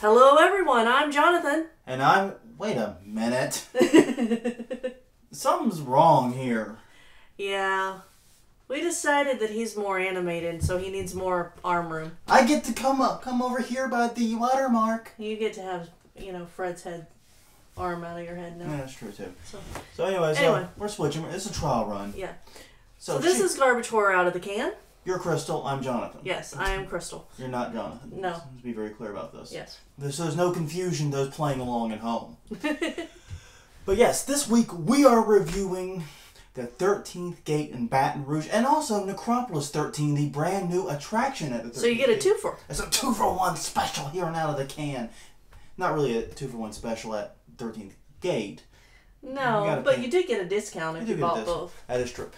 Hello everyone, I'm Jonathan. And I'm... Wait a minute. Something's wrong here. Yeah. We decided that he's more animated, so he needs more arm room. I get to come over here by the watermark. You get to have, Fred's arm out of your head now. Yeah, that's true too. So anyway, we're switching. It's a trial run. Yeah. So this is Garbage Horror Out of the Can. You're Crystal, I'm Jonathan. Yes, I am Crystal. You're not Jonathan. No. Let's be very clear about this. Yes. So there's no confusion, those playing along at home. But yes, this week we are reviewing the 13th Gate in Baton Rouge, and also Necropolis 13, the brand new attraction at the 13th So you get a 2-for. It's a 2-for-1 special here and out of the can. Not really a 2-for-1 special at 13th Gate. No, but you did get a discount if you bought both. That is true.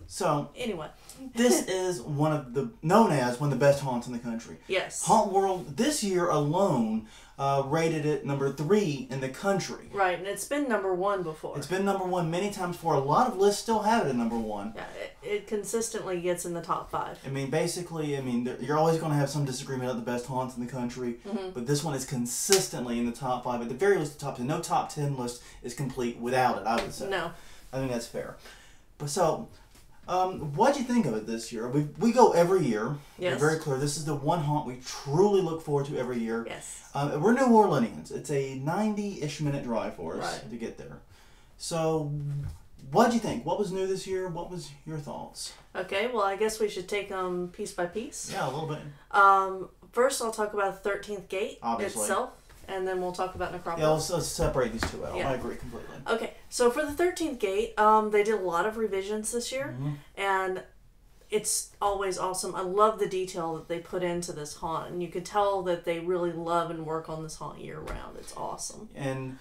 So anyway, this is known as one of the best haunts in the country. Yes. Haunt World this year alone rated it number 3 in the country. Right, and it's been number 1 before. It's been number 1 many times before. A lot of lists still have it at number 1. Yeah, it consistently gets in the top 5. I mean, basically, you're always going to have some disagreement about the best haunts in the country, but this one is consistently in the top 5. At the very least, the top 10. No top 10 list is complete without it, I would say. No. I think that's fair. But so... what'd you think of it this year? We go every year. Yes. We're very clear. This is the one haunt we truly look forward to every year. Yes. We're New Orleanians. It's a 90-ish minute drive for us to get there. So, what'd you think? What was new this year? What was your thoughts? Okay, well, I guess we should take them piece by piece. Yeah, a little bit. First, I'll talk about the 13th Gate itself. And then we'll talk about Necropolis. Yeah, let's separate these two out. Yeah. I agree completely. Okay, so for the 13th Gate, they did a lot of revisions this year, and it's always awesome. I love the detail that they put into this haunt, and you could tell that they really love and work on this haunt year-round. It's awesome. And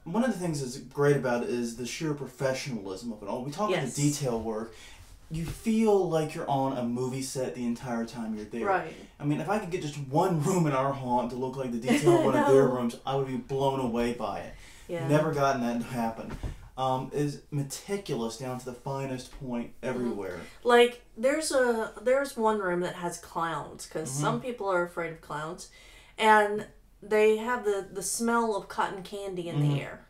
one of the things that's great about it is the sheer professionalism of it all. We talk about the detail work. You feel like you're on a movie set the entire time you're there. Right. I mean, if I could get just one room in our haunt to look like the detail of one of their rooms, I would be blown away by it. Yeah. Never gotten that to happen. Is meticulous down to the finest point everywhere. Like, there's one room that has clowns, because some people are afraid of clowns, and they have the smell of cotton candy in the air.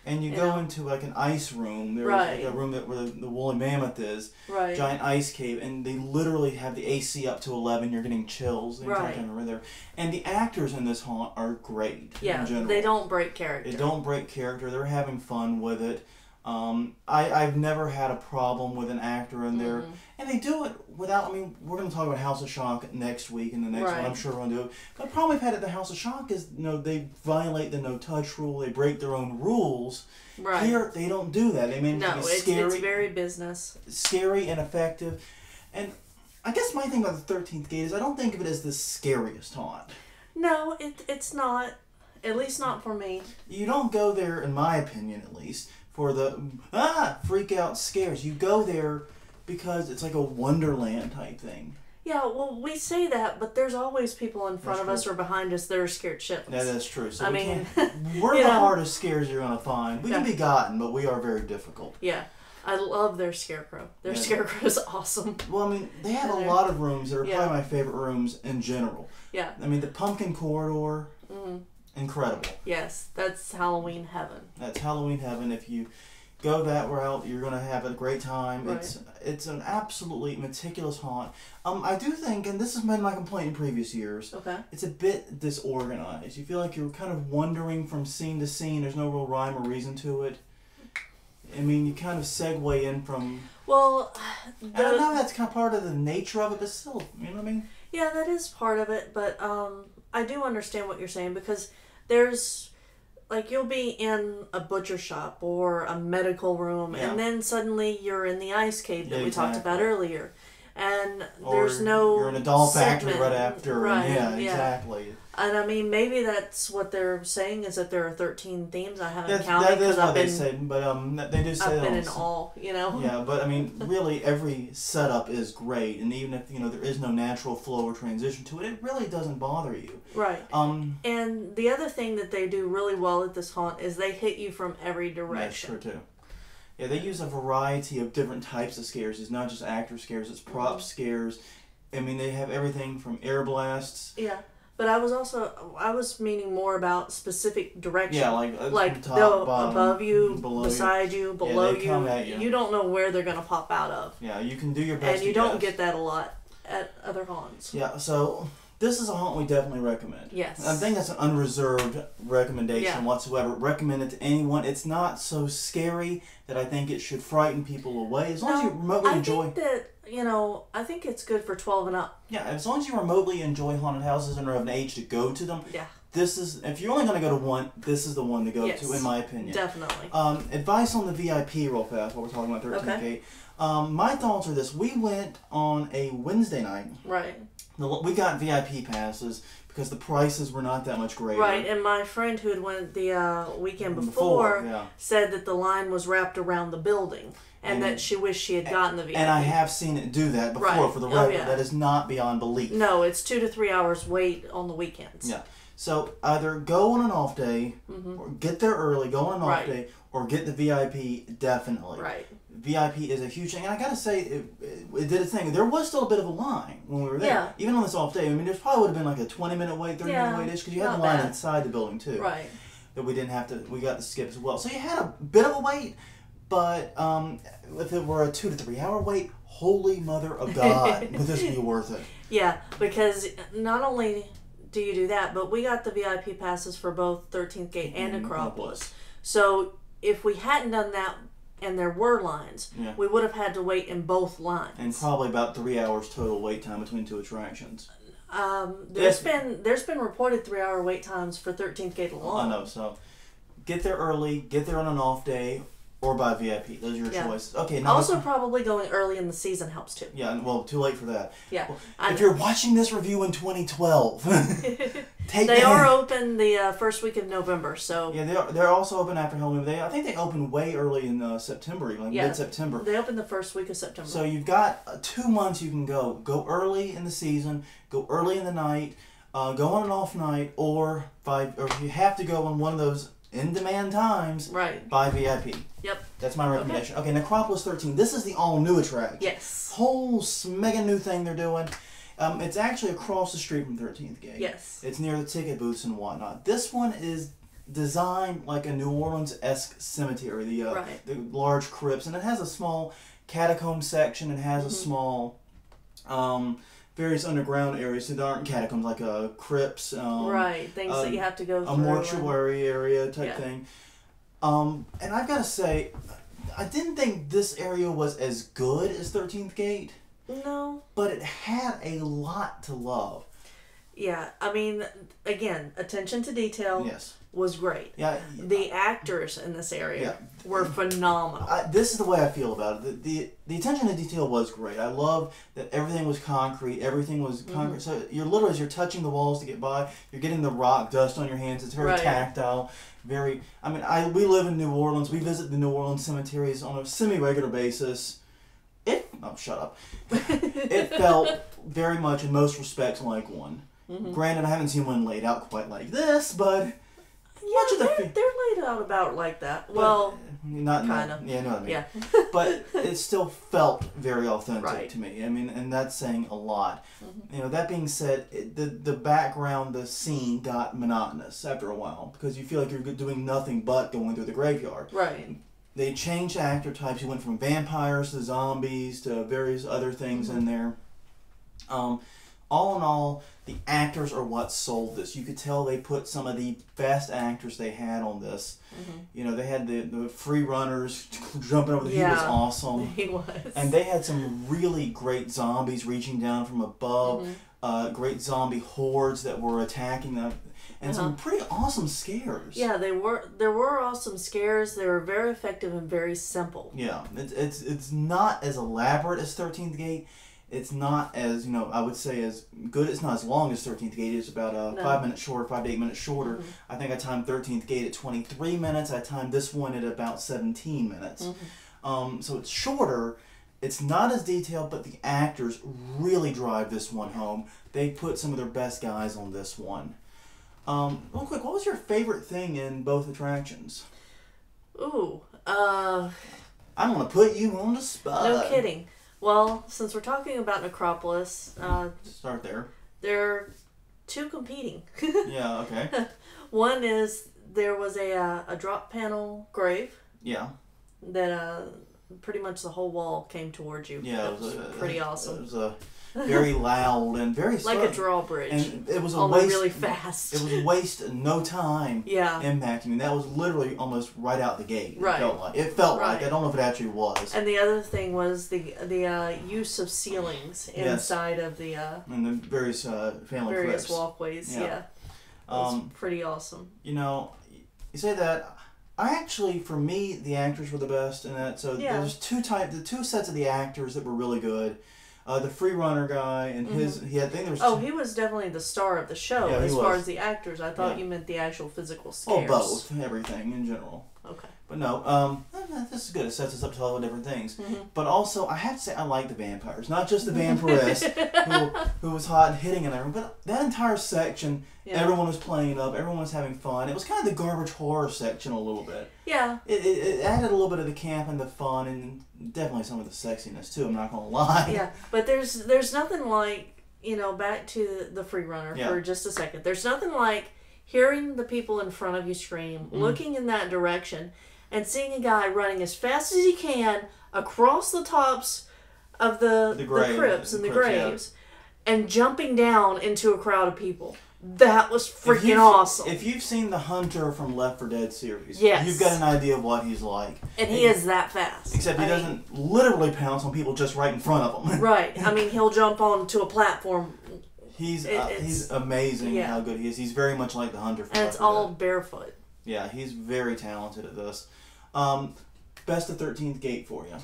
And you go into like an ice room. There's like a room where the woolly mammoth is. Right. Giant ice cave. And they literally have the AC up to 11. You're getting chills the entire time you're there. And the actors in this haunt are great in general. They don't break character. They don't break character. They're having fun with it. I've never had a problem with an actor in there. And they do it without, we're going to talk about House of Shock next week and the next one. I'm sure we're going to do it. But the problem we've had at the House of Shock is, they violate the no-touch rule. They break their own rules. Right. Here, they don't do that. They mean, it's scary. It's very business. Scary and effective. And I guess my thing about the 13th Gate is I don't think of it as the scariest haunt. No, it's not. At least not for me. You don't go there, in my opinion at least, for the freak out scares. You go there because it's like a Wonderland type thing. Yeah, well, we say that, but there's always people in front of us or behind us that are scared shitless. Yeah, that's true. So we're the hardest scares you're going to find. We can be gotten, but we are very difficult. Yeah. I love their scarecrow. Their scarecrow is awesome. Well, they have a lot of rooms that are probably my favorite rooms in general. Yeah. The Pumpkin Corridor, incredible. Yes, that's Halloween heaven. That's Halloween heaven. If you go that route, you're going to have a great time. Right. It's an absolutely meticulous haunt. I do think, and this has been my complaint in previous years, it's a bit disorganized. You feel like you're kind of wandering from scene to scene. There's no real rhyme or reason to it. You kind of segue in from... Well, I don't know if that's kind of part of the nature of it, but still, you know what I mean? Yeah, that is part of it, but I do understand what you're saying, because there's... Like, you'll be in a butcher shop or a medical room, and then suddenly you're in the ice cave that we talked about earlier. And there's you're in a doll factory right after. Right, exactly. And maybe that's what they're saying, is that there are 13 themes. I haven't counted. That is what they say, but they do say I've been in all, Yeah, but really every setup is great, and even if there is no natural flow or transition to it, it really doesn't bother you. Right. And the other thing that they do really well at this haunt is they hit you from every direction. That's true too. Yeah, they use a variety of different types of scares. It's not just actor scares; it's prop scares. They have everything from air blasts. Yeah. But I was meaning more about specific direction. Yeah, like top, bottom, above you, below beside you, below they come at you. You don't know where they're going to pop out of. Yeah, you can do your best. And you don't get that a lot at other haunts. Yeah, so this is a haunt we definitely recommend. Yes. I think that's an unreserved recommendation whatsoever. Recommend it to anyone. It's not so scary that I think it should frighten people away. As long as you remotely enjoy... I think that, I think it's good for 12 and up. Yeah, as long as you remotely enjoy haunted houses and are of an age to go to them. Yeah. If you're only going to go to one, this is the one to go to, in my opinion. Definitely. Advice on the VIP real fast while we're talking about 13th Gate. My thoughts are this. We went on a Wednesday night. Right. We got VIP passes because the prices were not that much greater. Right, and my friend who had went the weekend before said that the line was wrapped around the building and that she wished she had gotten the VIP. And I have seen it do that before for the record. That is not beyond belief. No, it's 2 to 3 hours wait on the weekends. Yeah. So either go on an off day, or get there early, go on an off day, or get the VIP definitely. Right. VIP is a huge thing. And I gotta say, it did its thing. There was still a bit of a line when we were there. Yeah. Even on this off day. I mean, there probably would have been like a 20-minute wait, 30-minute wait-ish, because you had the line inside the building too. Right. That we didn't have to, we got to skip as well. So you had a bit of a wait, but if it were a 2 to 3 hour wait, holy mother of God, would this be worth it? Yeah, because not only do you do that, but we got the VIP passes for both 13th Gate and Necropolis. So if we hadn't done that and there were lines, we would have had to wait in both lines. And probably about 3 hours total wait time between two attractions. There's been reported 3 hour wait times for 13th Gate alone. I know, so get there early, get there on an off day, or by VIP. Those are your choices. Okay. Now also, probably going early in the season helps too. Yeah, well, too late for that. Yeah. Well, if you're watching this review in 2012, they are open the first week of November. So yeah, they're also open after Halloween. I think they open way early in September, like mid-September. They open the first week of September. So you've got 2 months you can go. Go early in the season. Go early in the night. Go on an off night, or if you have to go on one of those in-demand times, buy VIP. Yep. That's my recommendation. Okay, Necropolis 13. This is the all-new attraction. Yes. Whole mega new thing they're doing. It's actually across the street from 13th Gate. Yes. It's near the ticket booths and whatnot. This one is designed like a New Orleans-esque cemetery. The large crypts. And it has a small catacomb section. It has a small... various underground areas that aren't catacombs, like crypts. Things that you have to go through. A mortuary area type thing. And I've got to say, I didn't think this area was as good as 13th Gate. No. But it had a lot to love. Yeah, I mean, again, attention to detail was great. Yeah, the actors in this area were phenomenal. This is the way I feel about it. The attention to detail was great. I love that everything was concrete. Everything was concrete. So you're literally, as you're touching the walls to get by, you're getting the rock dust on your hands. It's very tactile. Very. I mean, we live in New Orleans. We visit the New Orleans cemeteries on a semi-regular basis. Shut up. It felt very much, in most respects, like one. Granted, I haven't seen one laid out quite like this, but they're laid out about like that. Well, not kind of. Yeah, I know what I mean. Yeah. But it still felt very authentic to me. I mean, and that's saying a lot. You know, that being said, the background, the scene got monotonous after a while because you feel like you're doing nothing but going through the graveyard. Right. They changed actor types. You went from vampires to zombies to various other things in there. All in all, the actors are what sold this. You could tell they put some of the best actors they had on this. You know, they had the free runners jumping over. He was awesome. He was. And they had some really great zombies reaching down from above. Great zombie hordes that were attacking them. And some pretty awesome scares. Yeah, there were awesome scares. They were very effective and very simple. Yeah, it's not as elaborate as 13th Gate. It's not as, I would say as good. It's not as long as 13th Gate. It's about 5 minutes shorter, 5 to 8 minutes shorter. I think I timed 13th Gate at 23 minutes. I timed this one at about 17 minutes. So it's shorter. It's not as detailed, but the actors really drive this one home. They put some of their best guys on this one. Real quick, what was your favorite thing in both attractions? Ooh, I'm going to put you on the spot. No kidding. Well, since we're talking about Necropolis... start there. two competing. Yeah, okay. One is there was a drop panel grave. Yeah. That pretty much the whole wall came towards you. Yeah, it was pretty awesome. It was a very loud and very like a drawbridge. And it was a only waste, really fast. It was waste no time. Yeah. Impacting. That was literally almost right out the gate. Right. It felt like. I don't know if it actually was. And the other thing was the use of ceilings inside of the and the various family various crypts. Walkways. Yeah. It was pretty awesome. You know, you say that. I actually, for me, the actors were the best in that. So there's the two sets of the actors that were really good. The free runner guy and his, I think there was. He was definitely the star of the show as far as the actors. I thought you meant the actual physical scares. Oh, both, everything in general. Okay. But no, this is good. It sets us up to all the different things. But also, I have to say, I like the vampires. Not just the vampiress who was hot and hitting and everything, but that entire section, everyone was playing up, everyone was having fun. It was kind of the garbage horror section a little bit. Yeah. It added a little bit of the camp and the fun and definitely some of the sexiness too, I'm not going to lie. Yeah, but there's nothing like, back to the free runner for just a second. There's nothing like hearing the people in front of you scream, looking in that direction, and seeing a guy running as fast as he can across the tops of the crypts and the graves and jumping down into a crowd of people. That was freaking awesome. If you've seen the Hunter from Left 4 Dead series, yes, you've got an idea of what he's like. And he is that fast. Except he doesn't literally pounce on people just right in front of them. Right. I mean, he'll jump onto a platform. He's amazing how good he is. He's very much like the Hunter from And it's all barefoot. Yeah, he's very talented at this. Best of 13th Gate for you?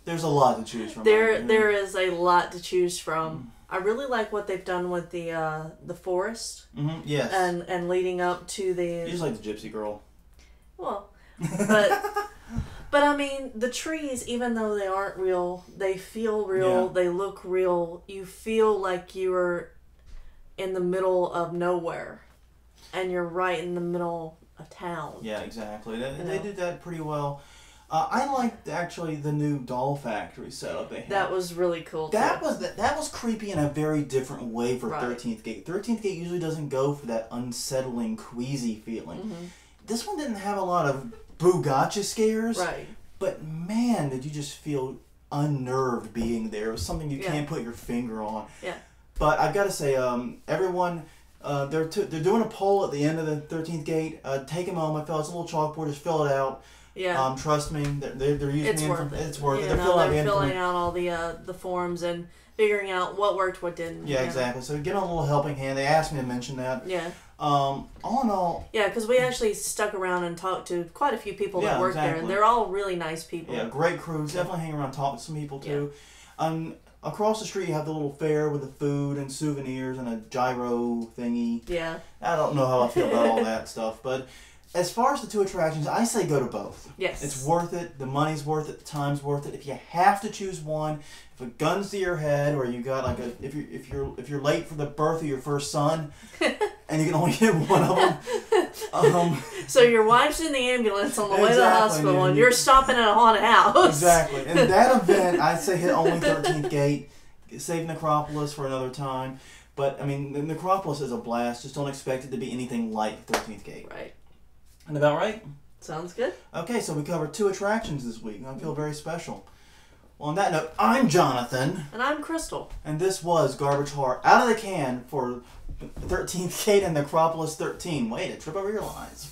There's a lot to choose from. There is a lot to choose from. I really like what they've done with the forest. Yes. And leading up to the. You just like the Gypsy Girl. Well, but I mean, the trees, even though they aren't real, they feel real. Yeah. They look real. You feel like you're in the middle of nowhere, and you're right in the middle of town. Yeah, exactly. They did that pretty well. I liked actually the new doll factory setup they had. That was really cool. That was creepy in a very different way for 13th Gate. 13th Gate usually doesn't go for that unsettling, queasy feeling. This one didn't have a lot of boo gotcha scares. Right. But man, did you just feel unnerved being there. It was something you can't put your finger on. Yeah. But I've got to say, everyone, they're doing a poll at the end of the 13th Gate. Take a moment, fellas, a little chalkboard, just fill it out. Yeah. Trust me, they're using it's worth it. It's worth it. They're filling out all the forms and figuring out what worked, what didn't. Yeah, exactly. So get a little helping hand. They asked me to mention that. Yeah. All in all. Yeah, because we actually stuck around and talked to quite a few people that work there, and they're all really nice people. Yeah, great crews. Definitely hang around, talk to some people too. Yeah. Across the street, you have the little fair with the food and souvenirs and a gyro thingy. Yeah. I don't know how I feel about all that stuff, but as far as the two attractions, I say go to both. Yes. It's worth it. The money's worth it. The time's worth it. If you have to choose one, if a gun's to your head, or you got like if you're late for the birth of your first son, and you can only get one of them. So your wife's in the ambulance on the way to the hospital, and you're stopping at a haunted house. Exactly. In that event, I'd say hit only 13th Gate. Save Necropolis for another time. But I mean, the Necropolis is a blast. Just don't expect it to be anything like 13th Gate. Right. And about right? Sounds good. Okay, so we covered 2 attractions this week. I feel very special. Well, on that note, I'm Jonathan. And I'm Crystal. And this was Garbage Horror out of the can for 13th Gate and Necropolis 13. Way to trip over your lines.